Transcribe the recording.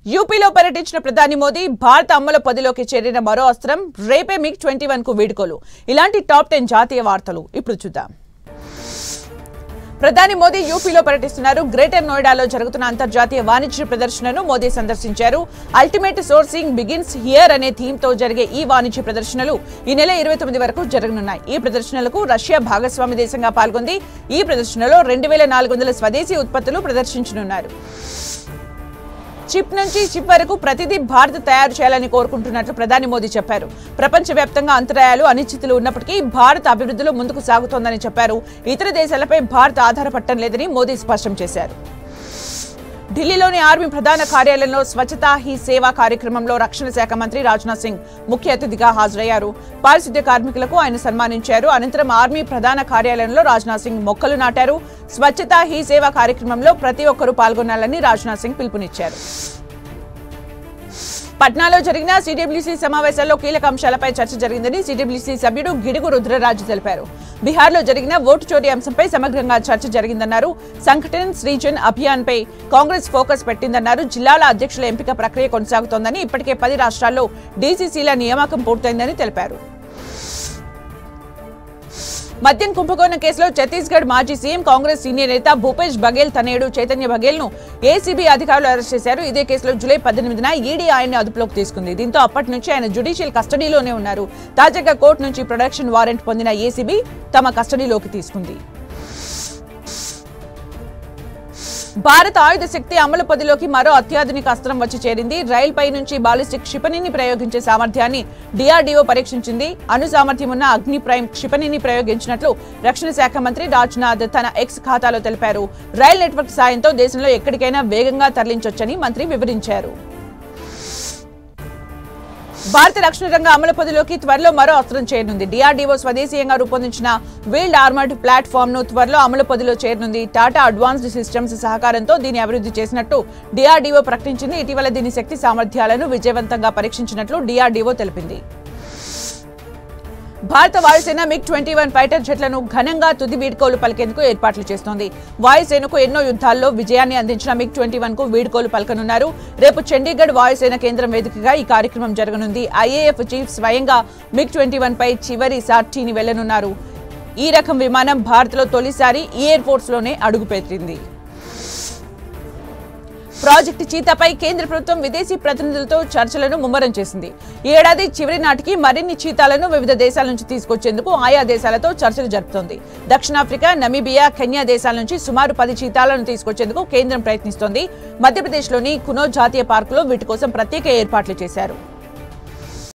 యూపీలో పర్యటించిన ప్రధాని మోదీ భారత అమ్మల పదిలోకి చేరిన మరో అస్త్రం రేపే MiG-21 కు వీడ్కోలు. ఇలాంటి టాప్ 10 జాతీయ వార్తలు ఇప్పుడు చూద్దాం. ప్రధాని మోదీ యూపీలో పర్యటిస్తున్నారు. గ్రేటర్ నోయిడాలో జరుగుతున్న అంతర్జాతీయ వాణిజ్య ప్రదర్శనను మోదీ సందర్శించారు. అల్టిమేట్ సోర్సింగ్ బిగిన్స్ హియర్ అనే థీమ్ తో జరిగే ఈ వాణిజ్య ప్రదర్శనలు ఈ నెల 29 వరకు జరగనున్నాయి. ఈ ప్రదర్శనలకు రష్యా భాగస్వామి దేశంగా పాల్గొంది. ఈ ప్రదర్శనలో 2400 స్వదేశీ ఉత్పత్తులు ప్రదర్శించనున్నారు. చిప్ నుంచి చిప్ వరకు ప్రతిదీ భారత్ తయారు చేయాలని కోరుకుంటున్నట్లు ప్రధాని మోదీ చెప్పారు. ప్రపంచవ్యాప్తంగా అంతరాయాలు అనిశ్చితులు ఉన్నప్పటికీ భారత్ అభివృద్ధిలో ముందుకు సాగుతోందని చెప్పారు. ఇతర దేశాలపై భారత్ ఆధారపడటం లేదని మోదీ స్పష్టం చేశారు. ఢిల్లీలోని ఆర్మీ ప్రధాన కార్యాలయంలో స్వచ్ఛతా హీ సేవా కార్యక్రమంలో రక్షణ శాఖ మంత్రి రాజ్నాథ్ సింగ్ ముఖ్య అతిథిగా హాజరయ్యారు. పారిశుద్ధ్య కార్మికులకు ఆయన సన్మానించారు. అనంతరం ఆర్మీ ప్రధాన కార్యాలయంలో రాజ్నాథ్ సింగ్ మొక్కలు నాటారు. స్వచ్ఛతా హీ సేవా కార్యక్రమంలో ప్రతి ఒక్కరూ పాల్గొనాలని రాజ్నాథ్ సింగ్ పిలుపునిచ్చారు. పట్నాలో జరిగిన సిడబ్ల్యూసీ సమావేశాల్లో కీలక అంశాలపై చర్చ జరిగిందని సిడబ్ల్యూసీ సభ్యుడు గిడుగు రుద్రరాజు తెలిపారు. బీహార్లో జరిగిన ఓటు చోరీ అంశంపై సమగ్రంగా చర్చ జరిగిందన్నారు. సంఘటన్ సృజన్ అభియాన్ పై కాంగ్రెస్ ఫోకస్ పెట్టిందన్నారు. జిల్లాల అధ్యక్షుల ఎంపిక ప్రక్రియ కొనసాగుతోందని, ఇప్పటికే 10 రాష్ట్రాల్లో డీసీసీల నియామకం పూర్తయిందని తెలిపారు. మద్యం కుంభకోణం కేసులో ఛత్తీస్గఢ్ మాజీ సీఎం కాంగ్రెస్ సీనియర్ నేత భూపేష్ బఘేల్ తనయుడు చైతన్య బఘేల్ ను ఏసీబీ అధికారులు అరెస్ట్ చేశారు. ఇదే కేసులో జూలై 18న ఈడీ ఆయన్ని అదుపులోకి తీసుకుంది. దీంతో అప్పటి నుంచి ఆయన జ్యుడిషియల్ కస్టడీలోనే ఉన్నారు. తాజాగా కోర్టు నుంచి ప్రొడక్షన్ వారెంట్ పొందిన ఏసీబీ తమ కస్టడీలోకి తీసుకుంది. భారత ఆయుధ శక్తి అమలు పదిలోకి మరో అత్యాధునిక అస్త్రం వచ్చి చేరింది. రైల్పై నుంచి బాలిస్టిక్ క్షిపణిని ప్రయోగించే సామర్థ్యాన్ని DRDO పరీక్షించింది. అణు సామర్థ్యం ఉన్న అగ్ని ప్రైమ్ క్షిపణిని ప్రయోగించినట్లు రక్షణ శాఖ మంత్రి రాజ్నాథ్ తన ఎక్స్ ఖాతాలో తెలిపారు. రైల్ నెట్వర్క్ సాయంతో దేశంలో ఎక్కడికైనా వేగంగా తరలించొచ్చని మంత్రి వివరించారు. భారత రక్షణ రంగ అమలు పదిలోకి త్వరలో మరో అస్త్రం చేరనుంది. DRDO స్వదేశీయంగా రూపొందించిన వీల్డ్ ఆర్మర్డ్ ప్లాట్ఫామ్ ను త్వరలో అమలు పదిలో చేరనుంది. టాటా అడ్వాన్స్డ్ సిస్టమ్స్ సహకారంతో దీన్ని అభివృద్ధి చేసినట్టు DRDO ప్రకటించింది. ఇటీవల దీని శక్తి సామర్థ్యాలను విజయవంతంగా పరీక్షించినట్లు DRDO తెలిపింది. భారత వాయుసేన MiG-21 ఫైటర్ జెట్లను ఘనంగా తుది వీడ్కోలు పలికేందుకు ఏర్పాట్లు చేస్తోంది. వాయుసేనకు ఎన్నో యుద్ధాల్లో విజయాన్ని అందించిన MiG-21 కు వీడ్కోలు పలకనున్నారు. రేపు చండీగఢ్ వాయుసేన కేంద్రం వేదికగా ఈ కార్యక్రమం జరగనుంది. IAF చీఫ్ స్వయంగా MiG-21 పై చివరి సార్టీని వెళ్లనున్నారు. ఈ రకం విమానం భారత్లో తొలిసారి ఎయిర్ ఫోర్స్ లోనే అడుగుపెట్టింది. ప్రాజెక్టు చీతాపై కేంద్ర ప్రభుత్వం విదేశీ ప్రతినిధులతో చర్చలను ముమ్మరం చేసింది. ఈ ఏడాది చివరి నాటికి మరిన్ని చీతాలను వివిధ దేశాల నుంచి తీసుకొచ్చేందుకు ఆయా దేశాలతో చర్చలు జరుపుతోంది. దక్షిణాఫ్రికా, నమీబియా, కెన్యా దేశాల నుంచి సుమారు 10 చీతాలను తీసుకొచ్చేందుకు కేంద్రం ప్రయత్నిస్తోంది. మధ్యప్రదేశ్లోని కునో జాతీయ పార్కులో వీటి కోసం ప్రత్యేక ఏర్పాట్లు చేశారు.